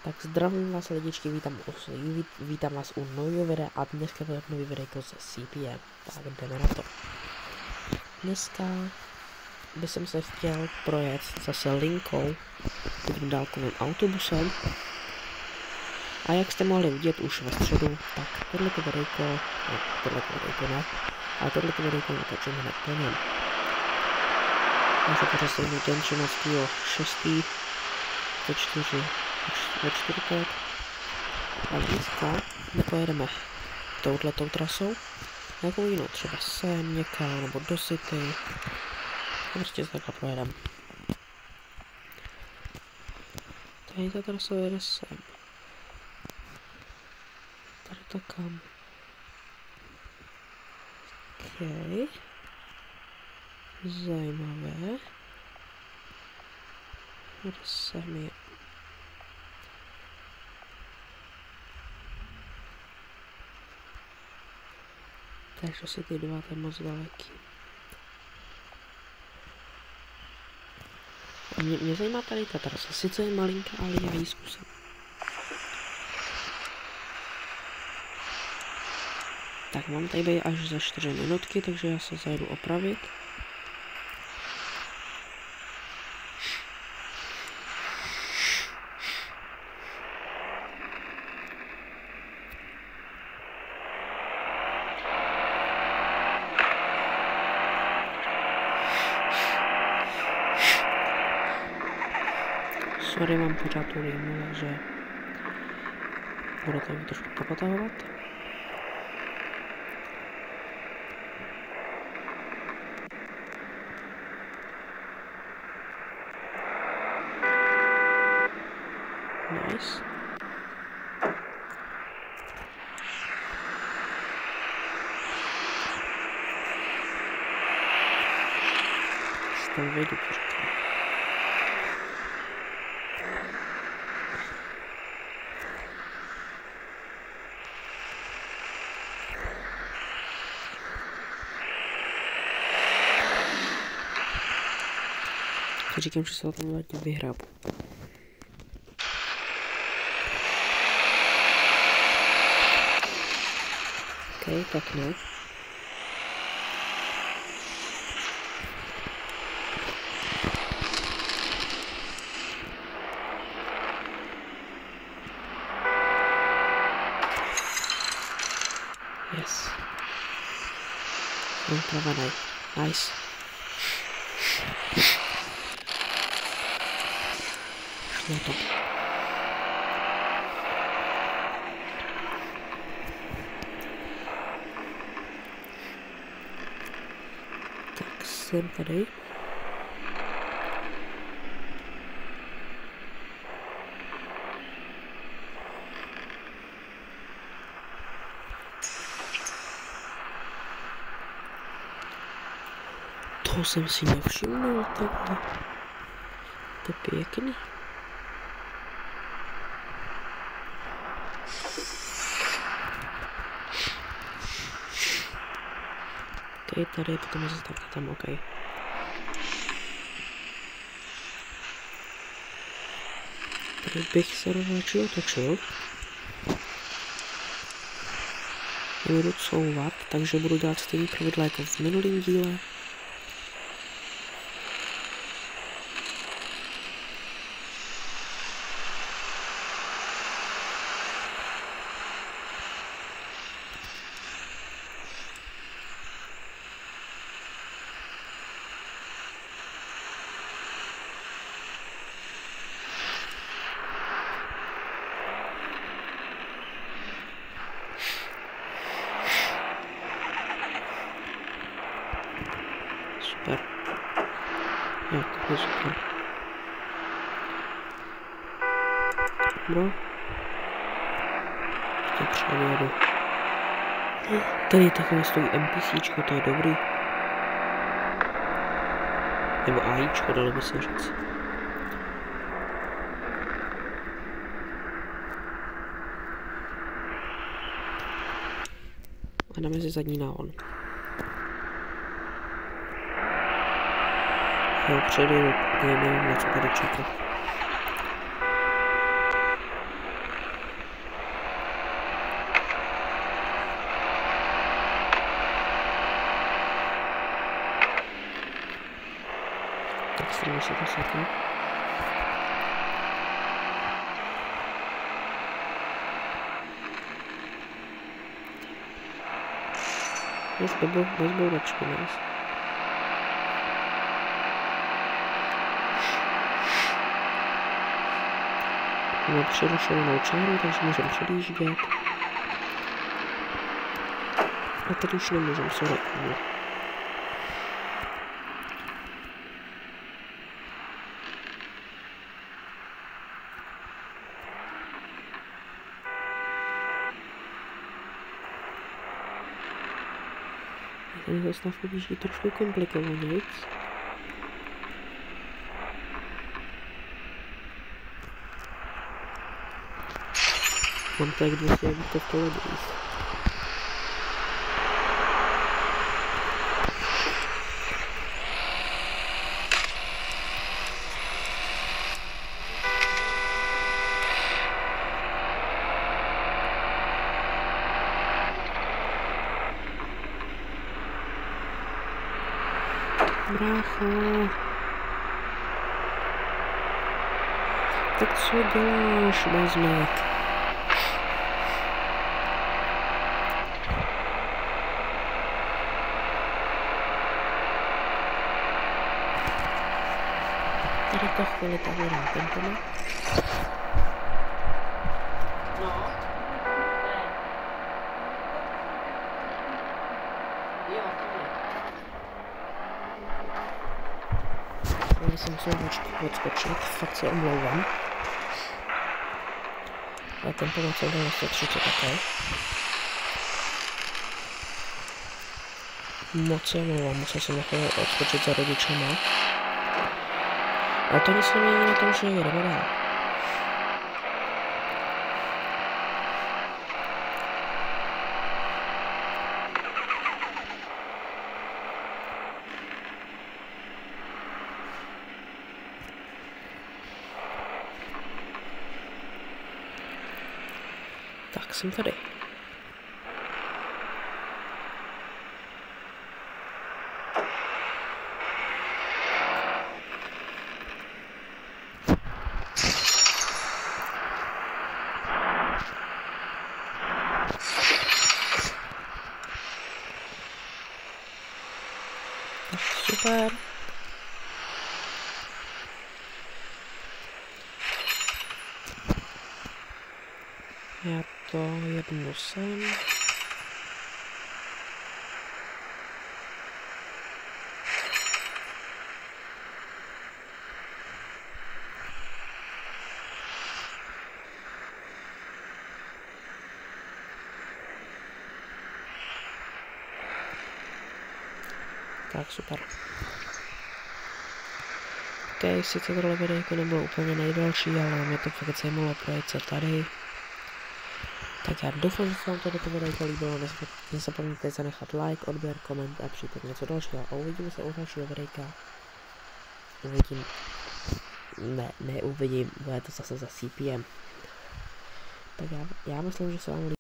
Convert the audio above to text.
Tak zdravím vás lidičky, vítám vás u nového videa a dneska to je nový videjko ze CPM, tak jdeme na to. Dneska bych se chtěl projet zase linkou tím dálkovým autobusem. A jak jste mohli vidět už ve středu, tak tohleto videjko natočím hned po něm. Já se pořádám den 13.6. ve čtvrtek. A dneska nepojedeme touhletou trasou, nějakou jinou, třeba sem někam, nebo do City. A prostě takhle projedeme. Tady ta trasa jede sem. Tady to kam. OK. Zajímavé. Jede sem je. Takže si ty dva to je moc daleký. Mě zajímá tady ta trasa, sice je malinká, ale já ji zkusím. Tak mám tady být až za 4 minutky, takže já se zajdu opravit. Sorry, mám pořád tu rýmu, takže bude to trošku popotahovat. Nice. S tím vyjdu pořád. Říkám, že se o tom letě vyhrabu. OK, tak ne. Yes. Jsem pravenej. Nice. Šlo to. Tak jsem tady. Toho jsem si nevšimnul, takhle. To je pěkný. OK, tady potom zase takhle tam, OK. Tady bych se radši otočil. Nebudu couvat, takže budu dělat stejný pravidla jako v minulém díle. Super. Jo, to je super. Bro. Teď předjedu. Tady takhle stojí NPCčko, to je dobrý. Nebo AIčko, dalo by se říct. A dáme si zadní náhon. Jo, předjedu, nevím, na co tady čekat. si to seknu. Bez bouračky, nice. Mám přerušenou čáru, takže můžeme předjíždět. A teď už nemůžeme se reknout. Ten zastávku běží trošku komplikovanějc. Mám tak 200 v kolegích. Brácho. Tak co děláš, bezmet? Tady to chvíli tady na tempome. No. Jo, to je. Já jsem musel odskočit, fakt se omlouvám. Ale ten pomoc se dal 130 také. Moc se omlouvám, musel jsem takhle odskočit za rodičema. Ale to nic nemění na tom, že jedeme dál. Tak jsem tady. Super. Já to jednu sem. Tak super. Ok, sice tohle videjko nebylo úplně nejdelší, ale mě to fakt zajímalo projet se tady. Tak já doufám, že se vám toto videjko líbilo, nezapomeňte zanechat like, odběr, koment a případně něco dalšího. A uvidíme se u dalšího videjka. Neuvidím, bude to zase za CPM. Tak já myslím, že se vám líbilo.